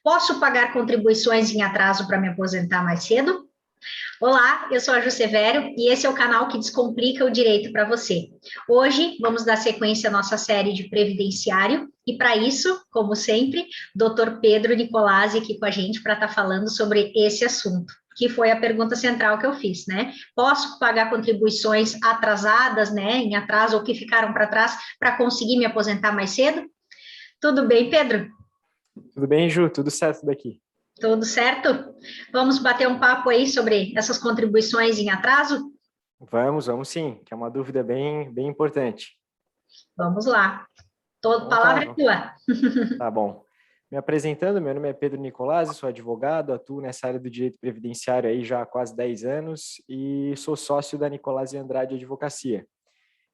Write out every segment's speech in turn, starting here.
Posso pagar contribuições em atraso para me aposentar mais cedo? Olá, eu sou a Ju Severo e esse é o canal que descomplica o direito para você. Hoje vamos dar sequência à nossa série de previdenciário e para isso, como sempre, Dr. Pedro Nicolazzi aqui com a gente para estar falando sobre esse assunto, que foi a pergunta central que eu fiz, né? Posso pagar contribuições atrasadas, né, em atraso ou que ficaram para trás para conseguir me aposentar mais cedo? Tudo bem, Pedro? Tudo bem, Ju? Tudo certo daqui? Tudo certo? Vamos bater um papo aí sobre essas contribuições em atraso? Vamos sim, que é uma dúvida bem importante. Vamos lá. Toda Então tá, palavra é tua. tá bom. Me apresentando, meu nome é Pedro Nicolazzi, sou advogado, atuo nessa área do direito previdenciário aí já há quase 10 anos e sou sócio da Nicolazzi Andrade Advocacia.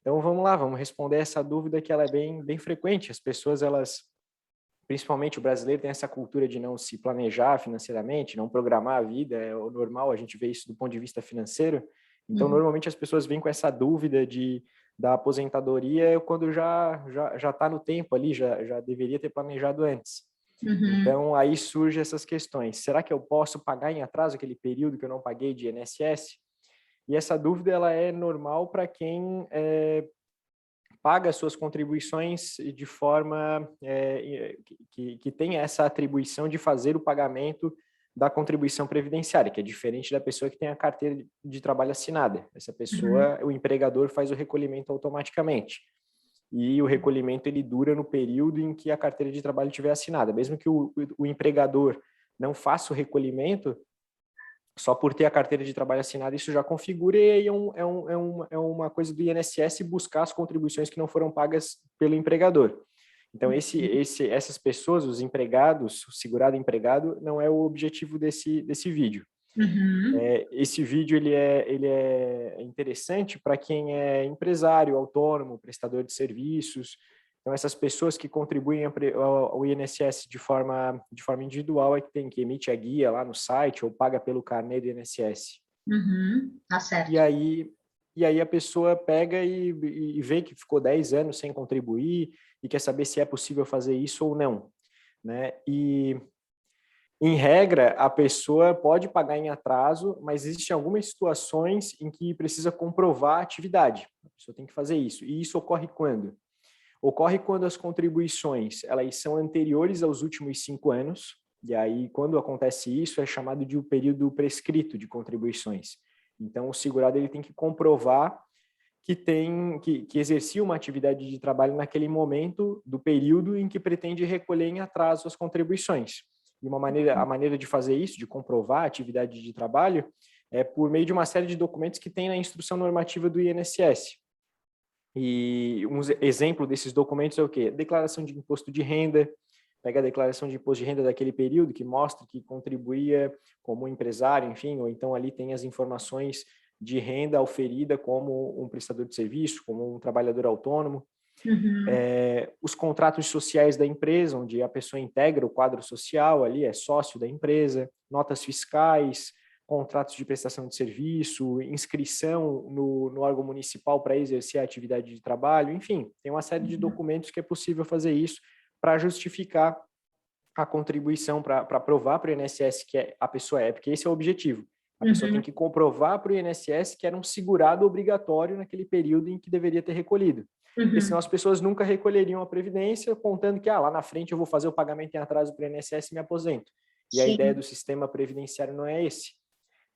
Então vamos lá, vamos responder essa dúvida que ela é bem frequente. As pessoas, elas, principalmente o brasileiro, tem essa cultura de não se planejar financeiramente, não programar a vida, é o normal, a gente vê isso do ponto de vista financeiro. Então, normalmente as pessoas vêm com essa dúvida da aposentadoria quando já está no tempo ali, já deveria ter planejado antes. Uhum. Então, aí surgem essas questões. Será que eu posso pagar em atraso aquele período que eu não paguei de INSS? E essa dúvida ela é normal para quem paga suas contribuições de forma que tem essa atribuição de fazer o pagamento da contribuição previdenciária, que é diferente da pessoa que tem a carteira de trabalho assinada. Essa pessoa, o empregador faz o recolhimento automaticamente. E o recolhimento ele dura no período em que a carteira de trabalho estiver assinada. Mesmo que o empregador não faça o recolhimento, só por ter a carteira de trabalho assinada, isso já configura e é uma coisa do INSS buscar as contribuições que não foram pagas pelo empregador. Então, essas pessoas, os empregados, o segurado empregado, não é o objetivo desse vídeo. Uhum. Esse vídeo ele é interessante para quem é empresário, autônomo, prestador de serviços. Então, essas pessoas que contribuem ao INSS de forma individual é que tem que emite a guia lá no site ou paga pelo carnê do INSS. Uhum. Tá E certo. aí, e aí a pessoa pega e vê que ficou 10 anos sem contribuir e quer saber se é possível fazer isso ou não, né? E em regra, a pessoa pode pagar em atraso, mas existem algumas situações em que precisa comprovar a atividade. A pessoa tem que fazer isso. E isso ocorre quando? Ocorre quando as contribuições elas são anteriores aos últimos 5 anos, e aí, quando acontece isso, é chamado de um período prescrito de contribuições. Então, o segurado ele tem que comprovar que exercia uma atividade de trabalho naquele momento do período em que pretende recolher em atraso as contribuições. E a maneira de fazer isso, de comprovar a atividade de trabalho, é por meio de uma série de documentos que tem na instrução normativa do INSS. E um exemplo desses documentos é o quê? Declaração de imposto de renda, pega a declaração de imposto de renda daquele período que mostra que contribuía como empresário, enfim, ou então ali tem as informações de renda oferida como um prestador de serviço, como um trabalhador autônomo. Uhum. Os contratos sociais da empresa, onde a pessoa integra o quadro social ali, é sócio da empresa, notas fiscais, contratos de prestação de serviço, inscrição no órgão municipal para exercer a atividade de trabalho, enfim, tem uma série de documentos que é possível fazer isso para justificar a contribuição, para provar para o INSS que a pessoa é, porque esse é o objetivo. A pessoa tem Uhum. que comprovar para o INSS que era um segurado obrigatório naquele período em que deveria ter recolhido. Porque senão Uhum. as pessoas nunca recolheriam a Previdência, contando que lá na frente eu vou fazer o pagamento em atraso para o INSS e me aposento. E a ideia Sim. do sistema previdenciário não é esse.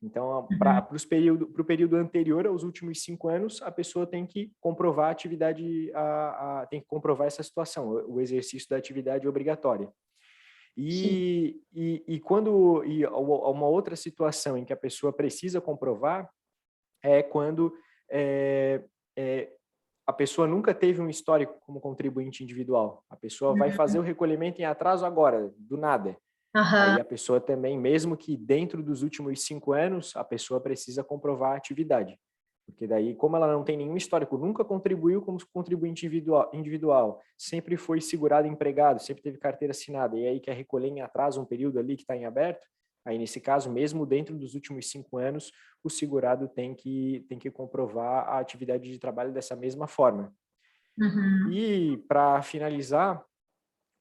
Então, Uhum. para o período anterior aos últimos 5 anos, a pessoa tem que comprovar a atividade, tem que comprovar essa situação, o exercício da atividade obrigatória. Sim. Uma outra situação em que a pessoa precisa comprovar é quando é, é, a pessoa nunca teve um histórico como contribuinte individual. A pessoa vai fazer o recolhimento em atraso agora, do nada. Aham. Aí a pessoa também, mesmo que dentro dos últimos 5 anos, a pessoa precisa comprovar a atividade. Porque daí, como ela não tem nenhum histórico, nunca contribuiu como contribuinte individual, sempre foi segurado empregado, sempre teve carteira assinada, e aí quer recolher em atraso um período ali que está em aberto, aí nesse caso, mesmo dentro dos últimos 5 anos, o segurado tem que comprovar a atividade de trabalho dessa mesma forma. Uhum. E, para finalizar,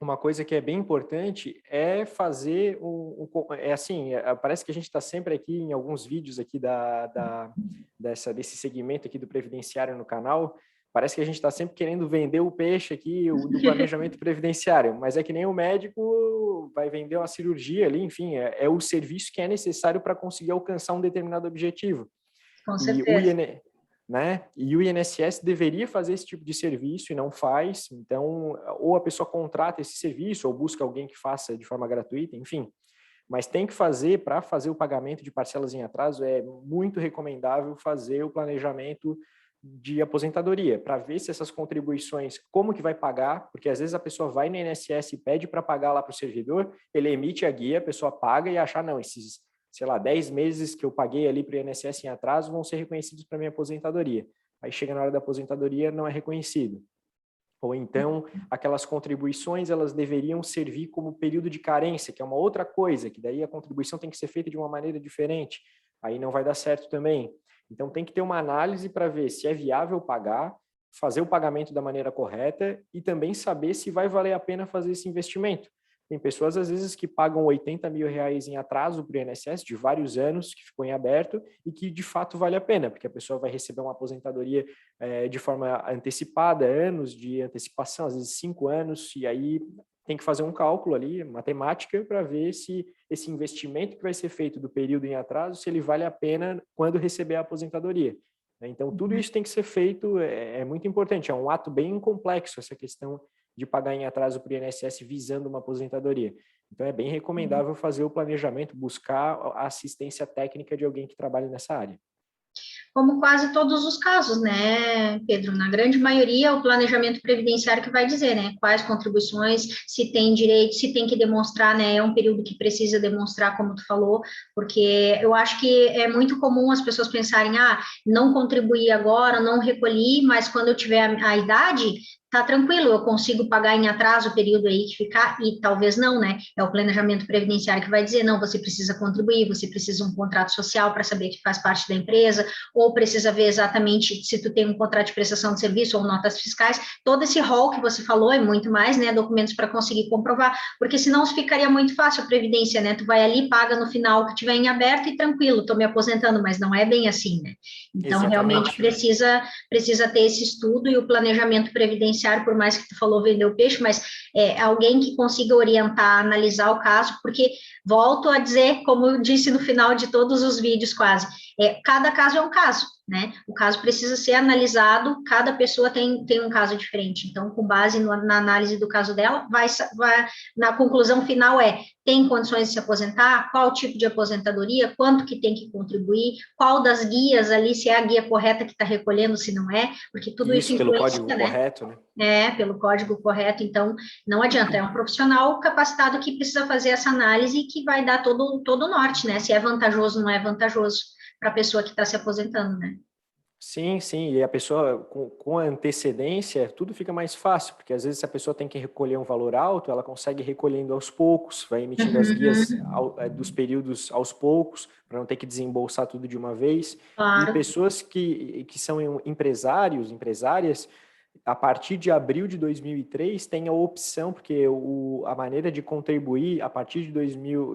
uma coisa que é bem importante é fazer parece que a gente está sempre aqui em alguns vídeos aqui desse segmento aqui do previdenciário no canal, parece que a gente está sempre querendo vender o peixe aqui do planejamento previdenciário, mas é que nem o médico vai vender uma cirurgia ali, enfim, é o serviço que é necessário para conseguir alcançar um determinado objetivo. Com certeza. E o INSS deveria fazer esse tipo de serviço e não faz, então, ou a pessoa contrata esse serviço, ou busca alguém que faça de forma gratuita, enfim. Mas tem que fazer, para fazer o pagamento de parcelas em atraso, é muito recomendável fazer o planejamento de aposentadoria, para ver se essas contribuições, como que vai pagar, porque às vezes a pessoa vai no INSS e pede para pagar lá para o servidor, ele emite a guia, a pessoa paga e acha, não, esses, sei lá, 10 meses que eu paguei ali para o INSS em atraso vão ser reconhecidos para minha aposentadoria. Aí chega na hora da aposentadoria, não é reconhecido. Ou então, aquelas contribuições, elas deveriam servir como período de carência, que é uma outra coisa, que daí a contribuição tem que ser feita de uma maneira diferente. Aí não vai dar certo também. Então, tem que ter uma análise para ver se é viável pagar, fazer o pagamento da maneira correta e também saber se vai valer a pena fazer esse investimento. Tem pessoas, às vezes, que pagam 80 mil reais em atraso para o INSS de vários anos, que ficou em aberto e que, de fato, vale a pena, porque a pessoa vai receber uma aposentadoria de forma antecipada, anos de antecipação, às vezes 5 anos, e aí tem que fazer um cálculo ali, matemática, para ver se esse investimento que vai ser feito do período em atraso, se ele vale a pena quando receber a aposentadoria. Então, tudo isso tem que ser feito, é muito importante, é um ato bem complexo essa questão de pagar em atraso para o INSS visando uma aposentadoria. Então, é bem recomendável fazer o planejamento, buscar a assistência técnica de alguém que trabalhe nessa área. Como quase todos os casos, né, Pedro? Na grande maioria, o planejamento previdenciário que vai dizer, né, quais contribuições, se tem direito, se tem que demonstrar, né, é um período que precisa demonstrar, como tu falou, porque eu acho que é muito comum as pessoas pensarem, não contribuí agora, não recolhi, mas quando eu tiver a idade, tá tranquilo, eu consigo pagar em atraso o período aí que ficar, e talvez não, né? É o planejamento previdenciário que vai dizer, não, você precisa contribuir, você precisa um contrato social para saber que faz parte da empresa, ou precisa ver exatamente se tu tem um contrato de prestação de serviço ou notas fiscais, todo esse rol que você falou e muito mais, né, documentos para conseguir comprovar, porque senão ficaria muito fácil a previdência, né? Tu vai ali, paga no final que tiver em aberto e tranquilo, tô me aposentando, mas não é bem assim, né? Então, Exatamente. realmente precisa ter esse estudo e o planejamento previdenciário, por mais que tu falou vender o peixe, mas alguém que consiga orientar, analisar o caso, porque volto a dizer, como eu disse no final de todos os vídeos quase, cada caso é um caso, né? O caso precisa ser analisado, cada pessoa tem um caso diferente. Então, com base na análise do caso dela, vai na conclusão final tem condições de se aposentar, qual tipo de aposentadoria, quanto que tem que contribuir, qual das guias ali, se é a guia correta que está recolhendo, se não é, porque tudo isso pelo influencia, código correto, né? Pelo código correto, então não adianta, é um profissional capacitado que precisa fazer essa análise e que vai dar todo o norte, né? Se é vantajoso ou não é vantajoso para a pessoa que está se aposentando, né? Sim, e a pessoa com antecedência, tudo fica mais fácil, porque às vezes se a pessoa tem que recolher um valor alto, ela consegue recolhendo aos poucos, vai emitindo as guias dos períodos aos poucos, para não ter que desembolsar tudo de uma vez. Claro. E pessoas que são empresárias, a partir de abril de 2003, tem a opção, porque a maneira de contribuir a partir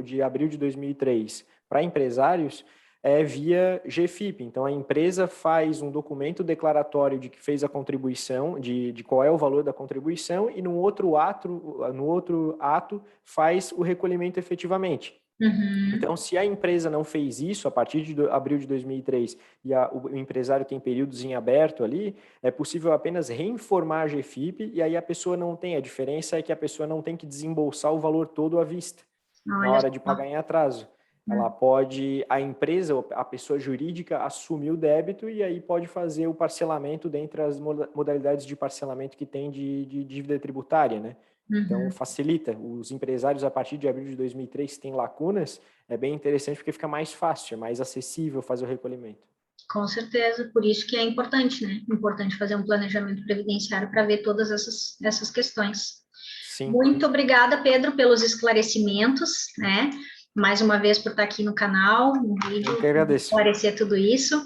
de abril de 2003 para empresários é via GFIP. Então, a empresa faz um documento declaratório de que fez a contribuição, de qual é o valor da contribuição, e no outro ato faz o recolhimento efetivamente. Uhum. Então, se a empresa não fez isso a partir de abril de 2003 e o empresário tem períodos em aberto ali, é possível apenas reinformar a GFIP e aí a pessoa não tem. A diferença é que a pessoa não tem que desembolsar o valor todo à vista na hora de pagar em atraso. Ela pode, a empresa, a pessoa jurídica, assumir o débito e aí pode fazer o parcelamento dentre as modalidades de parcelamento que tem de dívida tributária, né? Então, facilita. Os empresários, a partir de abril de 2003, que têm lacunas, é bem interessante porque fica mais fácil, é mais acessível fazer o recolhimento. Com certeza, por isso que é importante, né? Importante fazer um planejamento previdenciário para ver todas essas questões. Sim. Muito obrigada, Pedro, pelos esclarecimentos, né? Mais uma vez por estar aqui no canal, no vídeo, Eu que agradeço. esclarecer tudo isso.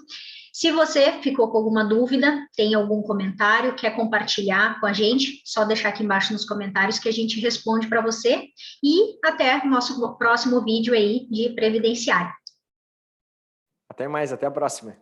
Se você ficou com alguma dúvida, tem algum comentário, quer compartilhar com a gente, só deixar aqui embaixo nos comentários que a gente responde para você. E até o nosso próximo vídeo aí de previdenciário. Até mais, até a próxima.